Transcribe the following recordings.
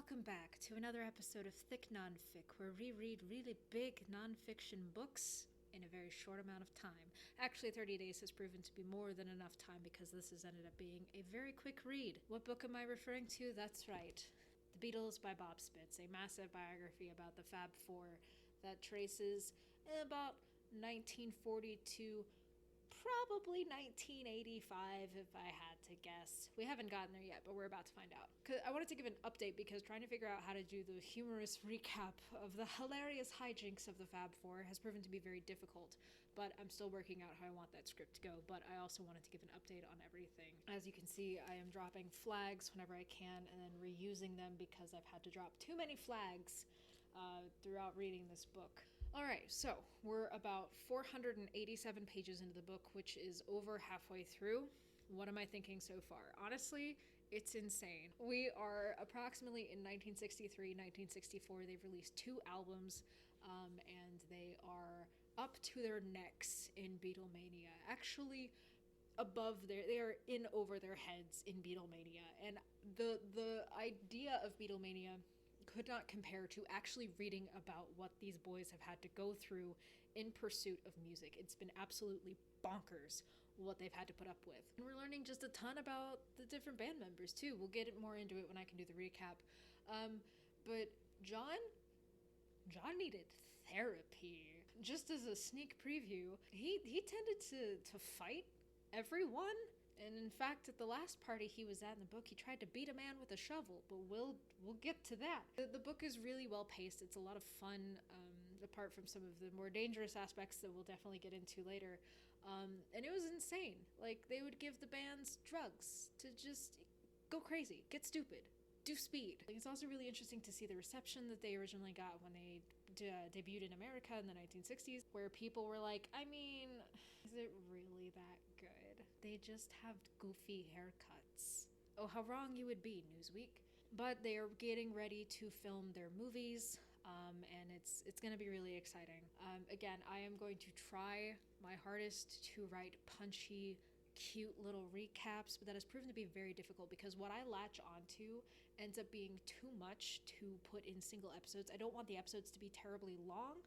Welcome back to another episode of Thicc Nonficc, where we read really big nonfiction books in a very short amount of time. Actually, 30 days has proven to be more than enough time because this has ended up being a very quick read. What book am I referring to? That's right. The Beatles by Bob Spitz, a massive biography about the Fab Four that traces about 1940 to probably 1985 if I had to guess. We haven't gotten there yet, but we're about to find out. I wanted to give an update because trying to figure out how to do the humorous recap of the hilarious hijinks of the Fab Four has proven to be very difficult, but I'm still working out how I want that script to go. But I also wanted to give an update on everything. As you can see, I am dropping flags whenever I can and then reusing them because I've had to drop too many flags throughout reading this book. Alright, so we're about 487 pages into the book, which is over halfway through. What am I thinking so far? Honestly, it's insane. We are approximately in 1963, 1964. They've released 2 albums, and they are up to their necks in Beatlemania. Actually, they are in over their heads in Beatlemania. And the idea of Beatlemania could not compare to actually reading about what these boys have had to go through in pursuit of music. It's been absolutely bonkers what they've had to put up with. And we're learning just a ton about the different band members too. We'll get more into it when I can do the recap. But John needed therapy. Just as a sneak preview, he tended to fight everyone. And in fact, at the last party he was at in the book, he tried to beat a man with a shovel, but we'll get to that. The book is really well paced. It's a lot of fun, apart from some of the more dangerous aspects that we'll definitely get into later. And it was insane. Like, they would give the bands drugs to just go crazy, get stupid, do speed. It's also really interesting to see the reception that they originally got when they debuted in America in the 1960s, where people were like, I mean, is it really that good? They just have goofy haircuts. Oh, how wrong you would be, Newsweek. But they are getting ready to film their movies, and it's going to be really exciting. Again, I am going to try my hardest to write punchy, cute little recaps, but that has proven to be very difficult because what I latch onto ends up being too much to put in single episodes. I don't want the episodes to be terribly long,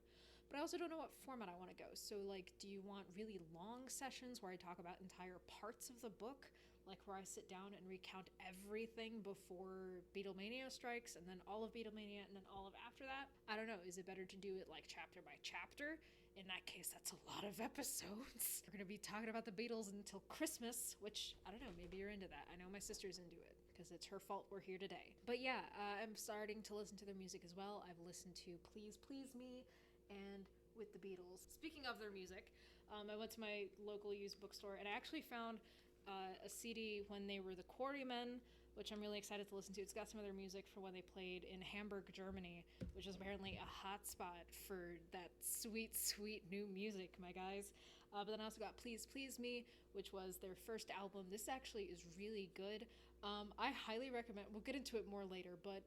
but I also don't know what format I want to go. So, like, do you want really long sessions where I talk about entire parts of the book, like where I sit down and recount everything before Beatlemania strikes, and then all of Beatlemania, and then all of after that? I don't know. Is it better to do it like chapter by chapter? In that case, that's a lot of episodes. We're going to be talking about the Beatles until Christmas, which, I don't know, maybe you're into that. I know my sister's into it, because it's her fault we're here today. But yeah, I'm starting to listen to their music as well. I've listened to Please Please Me and With the Beatles. Speaking of their music, I went to my local used bookstore, and I actually found a CD when they were the Quarrymen, which I'm really excited to listen to. It's got some of their music for when they played in Hamburg, Germany, which is apparently a hotspot for that sweet, sweet new music, my guys. But then I also got Please Please Me, which was their first album. This actually is really good. I highly recommend, we'll get into it more later, but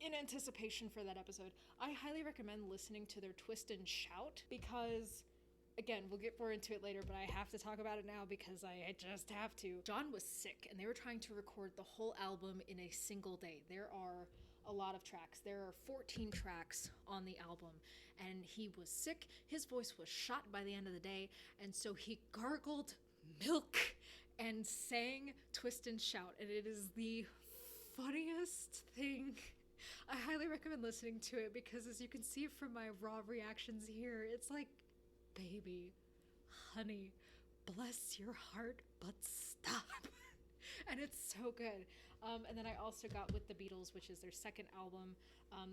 in anticipation for that episode, I highly recommend listening to their Twist and Shout because, again, we'll get more into it later, but I have to talk about it now because I just have to. John was sick, and they were trying to record the whole album in a single day. There are a lot of tracks. There are 14 tracks on the album, and he was sick. His voice was shot by the end of the day, and so he gargled milk and sang Twist and Shout, and it is the funniest thing. I highly recommend listening to it because, as you can see from my raw reactions here, it's like, baby, honey, bless your heart, but stop. And it's so good. And then I also got With the Beatles, which is their second album.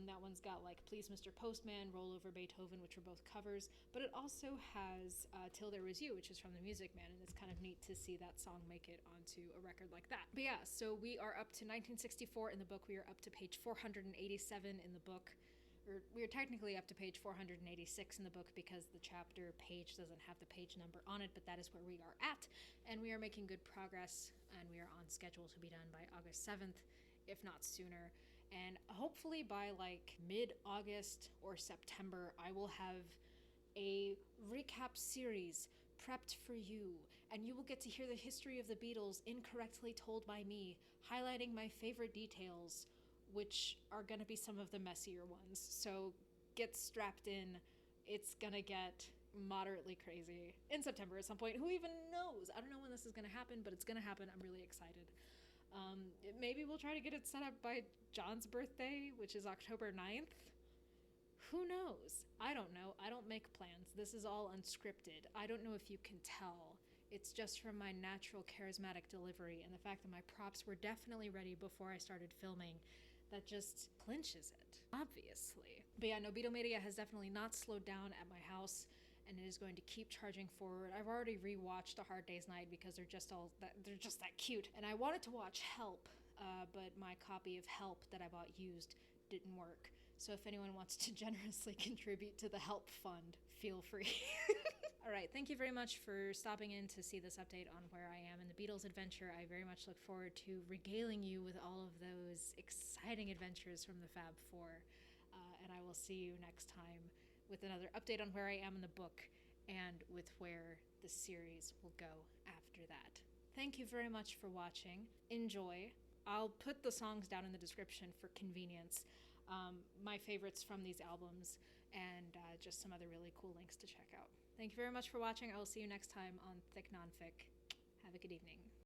That one's got like Please Mr. Postman, Roll Over Beethoven, which are both covers. But it also has Till There Was You, which is from The Music Man. And it's kind of neat to see that song make it onto a record like that. But yeah, so we are up to 1964 in the book. We are up to page 487 in the book. We are technically up to page 486 in the book because the chapter page doesn't have the page number on it, but that is where we are at, and we are making good progress, and we are on schedule to be done by August 7th, if not sooner, and hopefully by like mid-August or September, I will have a recap series prepped for you, and you will get to hear the history of the Beatles incorrectly told by me, highlighting my favorite details, which are going to be some of the messier ones. So get strapped in. It's going to get moderately crazy in September at some point. Who even knows? I don't know when this is going to happen, but it's going to happen. I'm really excited. Maybe we'll try to get it set up by John's birthday, which is October 9th. Who knows? I don't know. I don't make plans. This is all unscripted. I don't know if you can tell. It's just from my natural charismatic delivery and the fact that my props were definitely ready before I started filming that just clinches it, obviously. But yeah, no, Beatlemania has definitely not slowed down at my house, and it is going to keep charging forward. I've already rewatched A Hard Day's Night because they're just that cute. And I wanted to watch Help, but my copy of Help that I bought used didn't work. So if anyone wants to generously contribute to the Help Fund, feel free. All right, thank you very much for stopping in to see this update on where I am in the Beatles adventure. I very much look forward to regaling you with all of those exciting adventures from the Fab Four. And I will see you next time with another update on where I am in the book and with where the series will go after that. Thank you very much for watching. Enjoy. I'll put the songs down in the description for convenience. My favorites from these albums and just some other really cool links to check out. Thank you very much for watching. I will see you next time on Thicc Nonficc. Have a good evening.